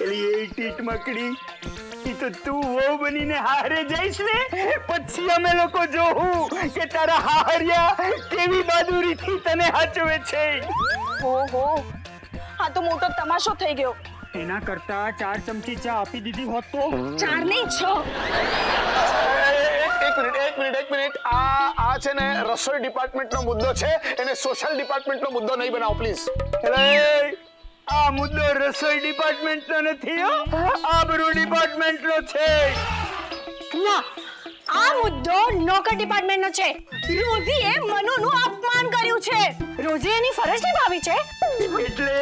એલી ટીટ મકડી ઈ તો તું વહુ બનીને હારે જઈશ ને પછી અમે લોકો જોહું કે તારા હાહરિયા કેવી બહાદુરીથી તને હાચવે છે. ઓહો, આ તો મોટો તમાશો થઈ ગયો. એના કરતા 4 ચમચી ચા આપી દીધી હોત તો. 4 નહીં 6. એક મિનિટ આ છે ને રસોઈ ડિપાર્ટમેન્ટનો મુદ્દો છે, એને સોશિયલ ડિપાર્ટમેન્ટનો મુદ્દો નહીં બનાવો પ્લીઝ. આ મુદ્દો રસોઈ ડિપાર્ટમેન્ટનો નથી હો, આબરૂ ડિપાર્ટમેન્ટનો છે. ના, આ મુદ્દો નોકર ડિપાર્ટમેન્ટનો છે. રોઝીએ મનુનું અપમાન કર્યું છે. રોઝી એની ફરજ નિભાવી છે. એટલે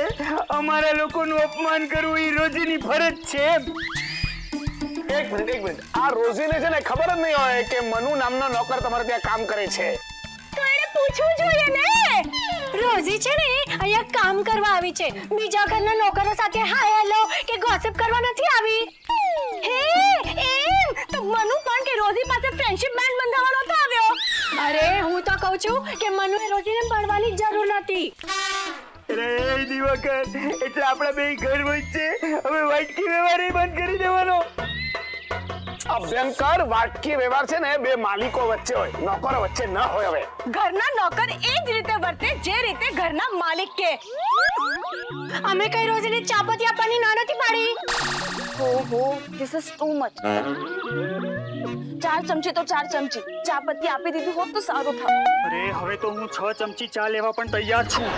અમારા લોકોનું અપમાન કરવું એ રોજીની ફરજ છે. એક મિનિટ આ રોઝીને છે ને ખબર જ નહીં હોય કે મનુ નામનો નોકર તમારે ત્યાં કામ કરે છે. તો એને પૂછવું જોઈએ ને. રોઝી છે ને અહીંયા કામ કરવા આવી છે, બીજા ઘરના નોકરો સાથે હાય હેલો કે ગોસિપ કરવા નથી આવી. હે એમ તો મનુ પણ કે રોઝી પાસે ફ્રેન્ડશિપ બેન્ડ બંધાવવાનો તો આવ્યો. અરે હું તો કહું છું કે મનુએ રોઝીને મળવાની જરૂર નથી. અરે દિવાકર, એટલે આપણા બે ઘર વચ્ચે હવે વાટકી વ્યવહાર બંધ કરી દેવાનો. અભ્યંકર, વાટકી વ્યવહાર છે ને બે માલિકો વચ્ચે હોય, નોકરો વચ્ચે ન હોય. હવે ઘરના નોકર એ જ રીતે વર્તે જે રીતે ઘરના માલિક કે. અમે કઈ રોજીને ચાપતી આપવાની ના નથી પાડી. ઓહો, ધીસ ઇઝ ટુ મચ. 4 ચમચી તો 4 ચમચી ચાપતી આપી દીધી હોત તો સારું થાત. અરે હવે તો હું 6 ચમચી ચા લેવા પણ તૈયાર છું.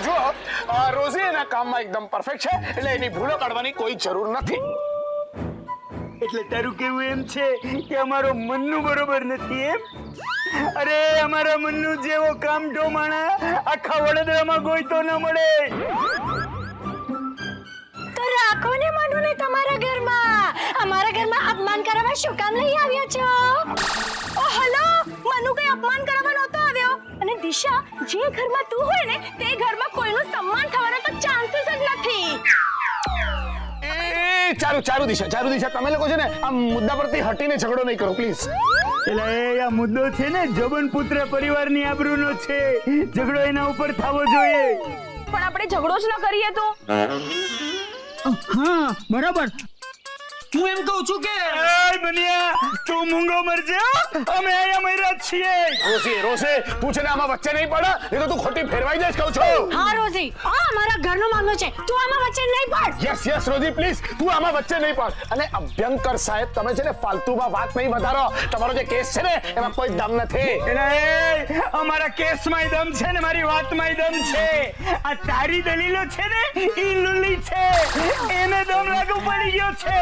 જુઓ, રોઝી એના કામમાં એકદમ પરફેક્ટ છે, એટલે એની ભૂલો કાઢવાની કોઈ જરૂર નથી. એટલે તારું કેવું એમ છે કે અમારો મન્નુ બરોબર નથી એમ? અરે અમારા મન્નુ જેવો કામઢો માણા આખા વડોદરામાં ગોઈતો ન મળે. તો રાખો ને મનુને તમારા ઘરમાં. અમારા ઘરમાં અપમાન કરવા શું કામ લઈ આવ્યા છો? ઓ હલો, મનુ કઈ અપમાન કરવા નહોતો આવ્યો. અને દિશા, જે ઘરમાં તું હોય ને તે ઘરમાં કોઈનું સન્માન થવાનો તો ચાન્સીસ જ નથી. ચારુ દિશા, તમે લોકો છે ને આ મુદ્દા પરથી હટીને ઝઘડો નહીં કરો પ્લીઝ. એટલે આ મુદ્દો છે ને જબન પુત્ર પરિવારની આબરૂનો છે, ઝઘડો એના ઉપર થવો જોઈએ. પણ આપણે ઝઘડો જ ન કરીએ તો. હા બરાબર. હું એમ કહું છું કે એય બનિયા, તું મૂંગો મરજે, અમે આયા મર્યા છીએ. રોઝી તું છે ને આમાં વચ્ચે નહીં પડે, નહીં તો તું ખોટી ફેરવાઈ જઈશ કહું છું. હા રોઝી, આ અમારા ઘરનો મામલો છે, તું આમાં વચ્ચે નહીં પડ. યસ રોઝી પ્લીઝ, તું આમાં વચ્ચે નહીં પડ. અને અભ્યંકર સાહેબ, તમે છે ને ફાલતુમાં વાત નહીં વધારો. તમારો જે કેસ છે ને એમાં કોઈ દમ નથી. એટલે અમારા કેસમાં દમ છે ને મારી વાતમાં દમ છે. આ તારી દલીલો છે ને ઈ લુલી છે, એને દમ લાગુ પડી ગયો છે.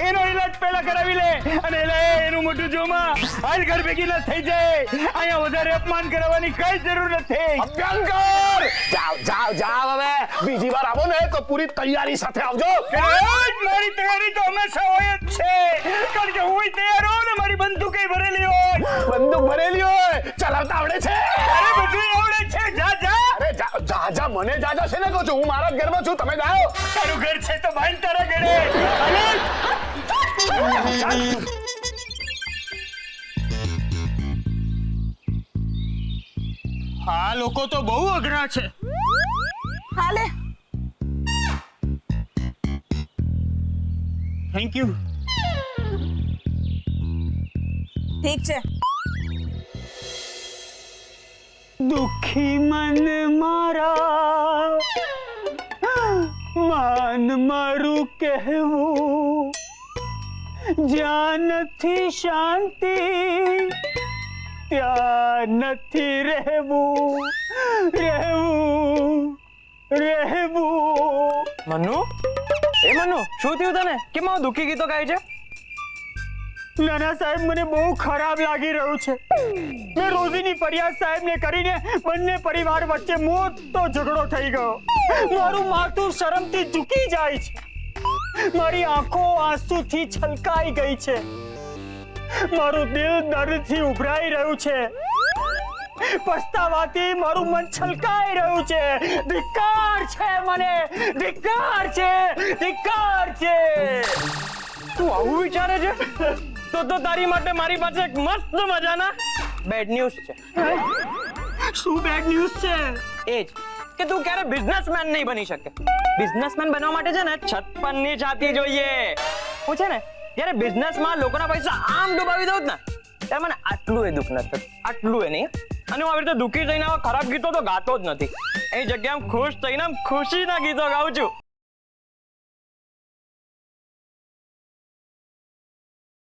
એનો ઈલાજ પહેલા કરાવી લે અને એનું મોટું જોમાં હાલ ઘર ભેગી ન થઈ જાય. અહીંયા વધારે અપમાન કરાવવાની કઈ જરૂર નથી. અભ્યંકર, જાવ હવે. બીજી વાર આવો ને તો પૂરી તૈયારી સાથે આવજો. મારી તૈયારી તો હંમેશા હોય જ છે, કારણ કે હું તૈયાર હોઉં ને મારી બંદૂક ભરેલી હોય. બંદૂક ભરેલી હોય, ચલાવતા આવડે છે? અરે બધું આવડે છે. જા. અરે જા, મને જા છે ને કહું છું. હું મારા જ ઘરમાં છું, તમે જાઓ. તારું ઘર છે તો ભાઈ તારા ઘરે. હા, લોકો તો બહુ અઘરા છે. હાલે. Thank you. ઠીક છે. દુખી મન મારા, માન મારું કહેવું, જ્યાં નથી શાંતિ ત્યાં નથી રહેવું. મનુ, શું થયું તને? કેમ આવું દુઃખી ગીતો ગાય છે? નાના સાહેબ, મને બહુ ખરાબ લાગી રહ્યું છે. મેં રોઝીની ફરિયાદ સાહેબને કરીને બંને પરિવાર વચ્ચે મોટો ઝઘડો થઈ ગયો. મારું માથું શરમથી ઝૂકી જાય છે, મારી આંખો આંસુથી છલકાઈ ગઈ છે, મારું દિલ દર્દથી ઉભરાઈ રહ્યું છે, પસ્તાવાથી મારું મન છલકાઈ રહ્યું છે. ધિક્કાર છે મને, ધિક્કાર છે. તું આવું વિચારે છે? તો તારી માટે મારી પાસે એક મસ્ત મજાના બેડ ન્યૂઝ છે. શું બેડ ન્યૂઝ છે? એ જ કે તું ક્યારે બિઝનેસમેન નહીં બની શકે. બિઝનેસમેન બનવા માટે છે ને 56 ની છાતી જોઈએ. હું છે ને જ્યારે બિઝનેસમાં લોકોના પૈસા આમ ડૂબાવી દઉં ને ત્યારે મને આટલું એ દુઃખ નથી થતું, આટલું એ નહીં. અને હું આવી રીતે દુઃખી થઈને આવા ખરાબ ગીતો તો ગાતો જ નથી. એ જગ્યાએ ખુશ થઈને ખુશીના ગીતો ગાઉં છું.